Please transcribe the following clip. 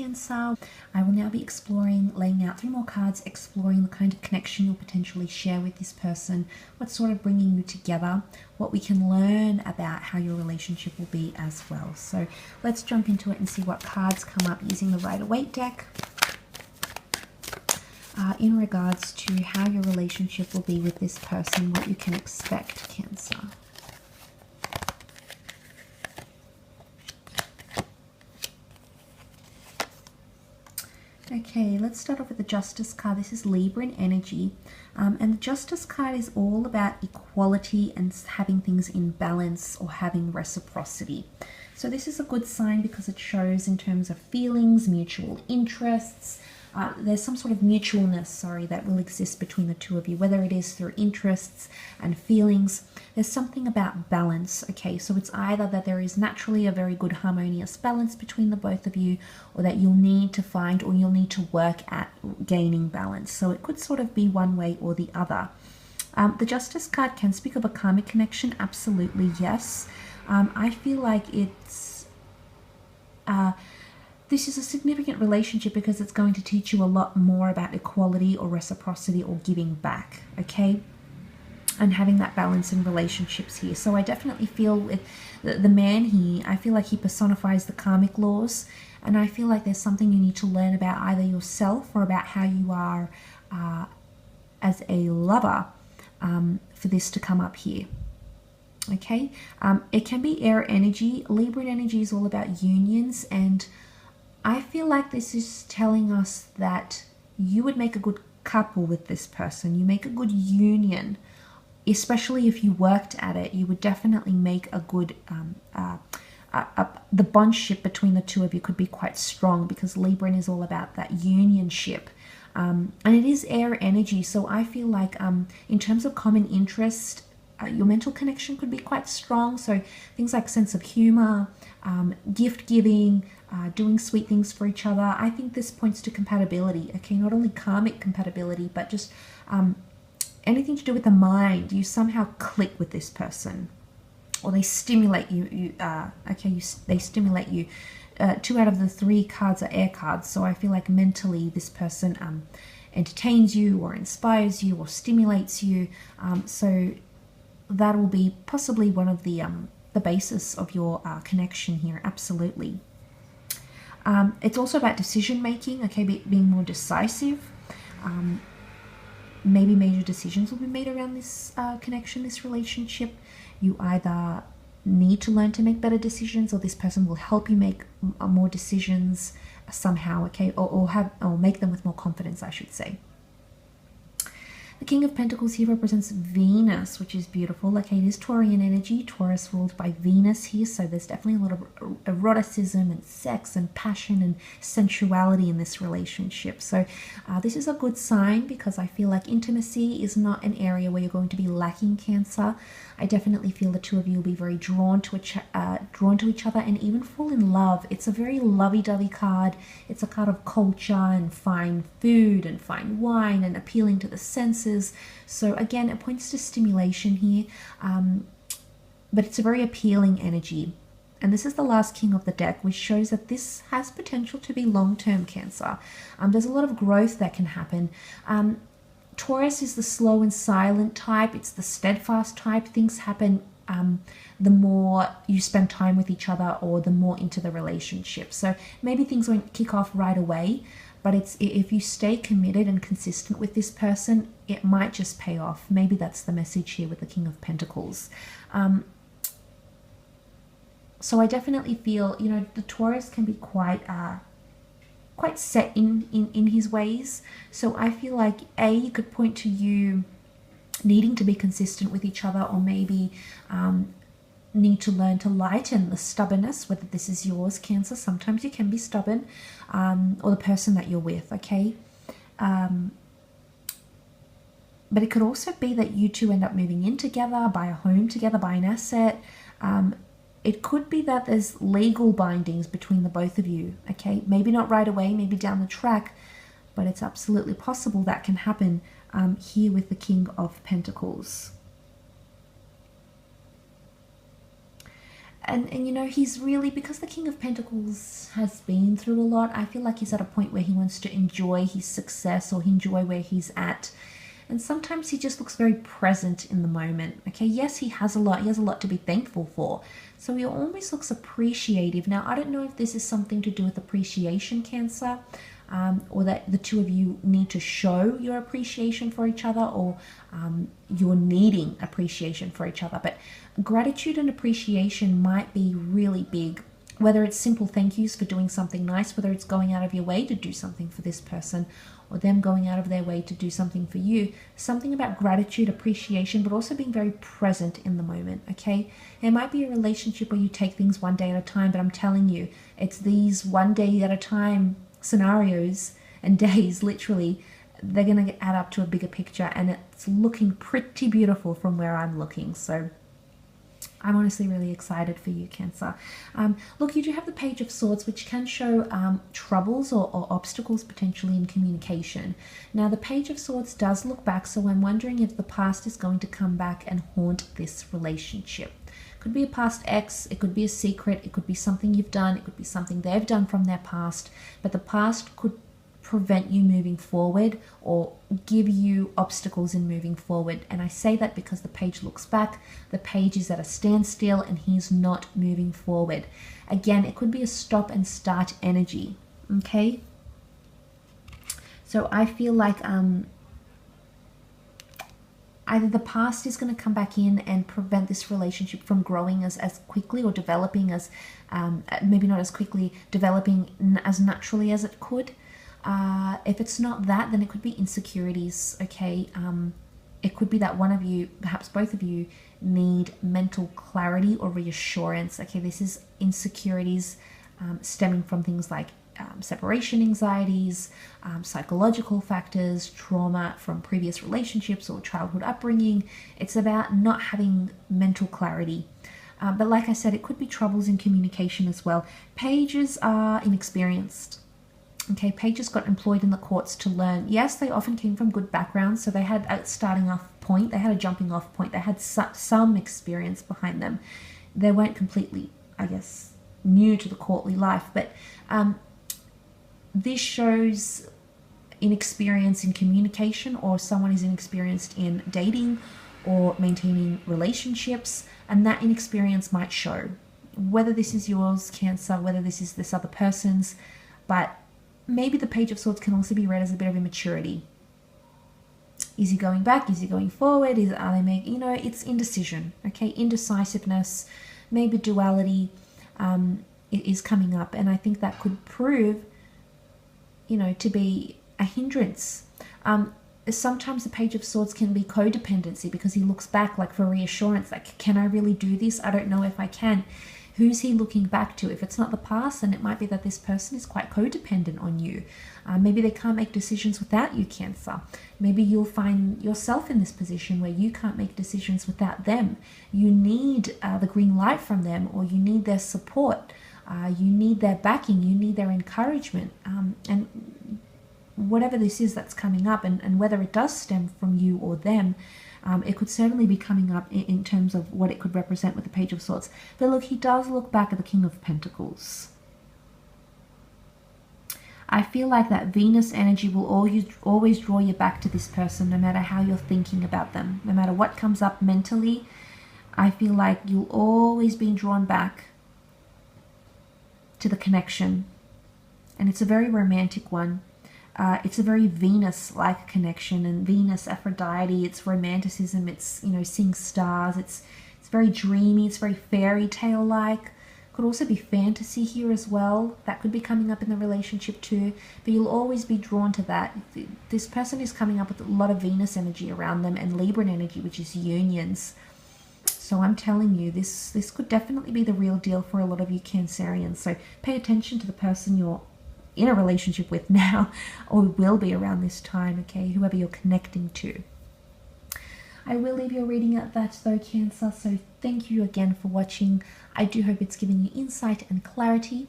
Cancer. I will now be exploring, laying out 3 more cards, exploring the kind of connection you'll potentially share with this person, what's sort of bringing you together, what we can learn about how your relationship will be as well. So let's jump into it and see what cards come up using the Rider-Waite deck in regards to how your relationship will be with this person, what you can expect, Cancer. Okay, let's start off with the Justice card. This is Libra in energy. And the Justice card is all about equality and having things in balance or having reciprocity. So this is a good sign because it shows in terms of feelings, mutual interests. There's some sort of mutualness, that will exist between the two of you, whether it is through interests and feelings. There's something about balance, okay? So it's either that there is naturally a very good harmonious balance between the both of you, or that you'll need to find or you'll need to work at gaining balance. So it could sort of be one way or the other. The Justice card can speak of a karmic connection. Absolutely, yes. I feel like it's... this is a significant relationship because it's going to teach you a lot more about equality or reciprocity or giving back, okay? And having that balance in relationships here. So I definitely feel with the man here, I feel like he personifies the karmic laws, and I feel like there's something you need to learn about either yourself or about how you are as a lover for this to come up here. Okay, it can be air energy. Libra energy is all about unions, and I feel like this is telling us that you would make a good couple with this person. You make a good union, especially if you worked at it. You would definitely make a good, the bondship between the two of you could be quite strong because Libra is all about that unionship. And it is air energy. So I feel like in terms of common interest, your mental connection could be quite strong. So things like sense of humor, gift giving, doing sweet things for each other. I think this points to compatibility, okay? Not only karmic compatibility, but just anything to do with the mind. You somehow click with this person, or they stimulate you. They stimulate you. 2 out of the 3 cards are air cards, so I feel like mentally this person entertains you or inspires you or stimulates you. So that will be possibly one of the basis of your connection here. Absolutely. It's also about decision making, okay, being more decisive. Maybe major decisions will be made around this connection, this relationship. You either need to learn to make better decisions, or this person will help you make more decisions somehow, okay, or make them with more confidence, I should say. The King of Pentacles here represents Venus, which is beautiful. Okay, it is Taurian energy. Taurus ruled by Venus here, so there's definitely a lot of eroticism and sex and passion and sensuality in this relationship. So this is a good sign because I feel like intimacy is not an area where you're going to be lacking, Cancer. I definitely feel the two of you will be very drawn to each other and even fall in love. It's a very lovey-dovey card. It's a card of culture and fine food and fine wine and appealing to the senses. So again, it points to stimulation here, but it's a very appealing energy. And this is the last king of the deck, which shows that this has potential to be long-term, Cancer. There's a lot of growth that can happen. Taurus is the slow and silent type. It's the steadfast type. Things happen the more you spend time with each other or the more into the relationship. So maybe things won't kick off right away, but if you stay committed and consistent with this person, it might just pay off. Maybe that's the message here with the King of Pentacles. So I definitely feel, the Taurus can be quite set in his ways. So I feel like it could point to you needing to be consistent with each other, or maybe need to learn to lighten the stubbornness, whether this is yours, Cancer. Sometimes you can be stubborn, or the person that you're with, okay? But it could also be that you two end up moving in together, buy a home together, buy an asset. It could be that there's legal bindings between the both of you, okay? Maybe not right away, maybe down the track, but it's absolutely possible that can happen here with the King of Pentacles. And you know, he's really, because the King of Pentacles has been through a lot, I feel like he's at a point where he wants to enjoy his success or enjoy where he's at. And sometimes he just looks very present in the moment. Okay, yes, he has a lot. He has a lot to be thankful for. So he almost looks appreciative. Now, I don't know if this is something to do with appreciation, Cancer, or that the two of you need to show your appreciation for each other, or you're needing appreciation for each other. But gratitude and appreciation might be really big, whether it's simple thank yous for doing something nice, whether it's going out of your way to do something for this person, or them going out of their way to do something for you. Something about gratitude, appreciation, but also being very present in the moment, okay? It might be a relationship where you take things one day at a time, but I'm telling you, it's these one day at a time scenarios and days, literally, they're going to add up to a bigger picture, and it's looking pretty beautiful from where I'm looking. So I'm honestly really excited for you, Cancer. Look, you do have the Page of Swords, which can show troubles or obstacles potentially in communication. Now, the Page of Swords does look back, so I'm wondering if the past is going to come back and haunt this relationship. Could be a past ex, it could be a secret, it could be something you've done, it could be something they've done from their past, but the past could prevent you moving forward or give you obstacles in moving forward. And I say that because the page looks back, the page is at a standstill, and he's not moving forward. Again, it could be a stop and start energy, okay? So I feel like either the past is going to come back in and prevent this relationship from growing as quickly, or developing as, maybe not as quickly, developing as naturally as it could. If it's not that, then it could be insecurities, okay? It could be that one of you, perhaps both of you, need mental clarity or reassurance, okay? This is insecurities stemming from things like separation anxieties, psychological factors, trauma from previous relationships or childhood upbringing. It's about not having mental clarity. But like I said, it could be troubles in communication as well. Pages are inexperienced. Okay, pages got employed in the courts to learn. Yes, they often came from good backgrounds, so they had a starting off point, they had a jumping off point, they had some experience behind them. They weren't completely, I guess, new to the courtly life, but this shows inexperience in communication, or someone is inexperienced in dating or maintaining relationships, and that inexperience might show. Whether this is yours, Cancer, whether this is this other person's, but maybe the Page of Swords can also be read as a bit of immaturity. Is he going back? Is he going forward? Are they making, you know, it's indecision, okay? Indecisiveness, maybe duality is coming up, and I think that could prove, you know, to be a hindrance. Sometimes the Page of Swords can be codependency, because he looks back like for reassurance, like, can I really do this? I don't know if I can. Who's he looking back to? If it's not the past, then it might be that this person is quite codependent on you. Maybe they can't make decisions without you, Cancer. Maybe you'll find yourself in this position where you can't make decisions without them. You need the green light from them, or you need their support. You need their backing. You need their encouragement. And whatever this is that's coming up, and whether it does stem from you or them, it could certainly be coming up in terms of what it could represent with the Page of Swords. But look, he does look back at the King of Pentacles. I feel like that Venus energy will always draw you back to this person, no matter how you're thinking about them. No matter what comes up mentally, I feel like you'll always be drawn back to the connection. And it's a very romantic one. It's a very Venus-like connection, and Venus, Aphrodite, it's romanticism, it's, you know, seeing stars, it's very dreamy, it's very fairy tale-like. Could also be fantasy here as well. That could be coming up in the relationship too, but you'll always be drawn to that. This person is coming up with a lot of Venus energy around them, and Libra energy, which is unions. So I'm telling you, this could definitely be the real deal for a lot of you Cancerians. So pay attention to the person you're in a relationship with now, or will be around this time, okay? Whoever you're connecting to. I will leave your reading at that though, Cancer, so thank you again for watching. I do hope it's given you insight and clarity.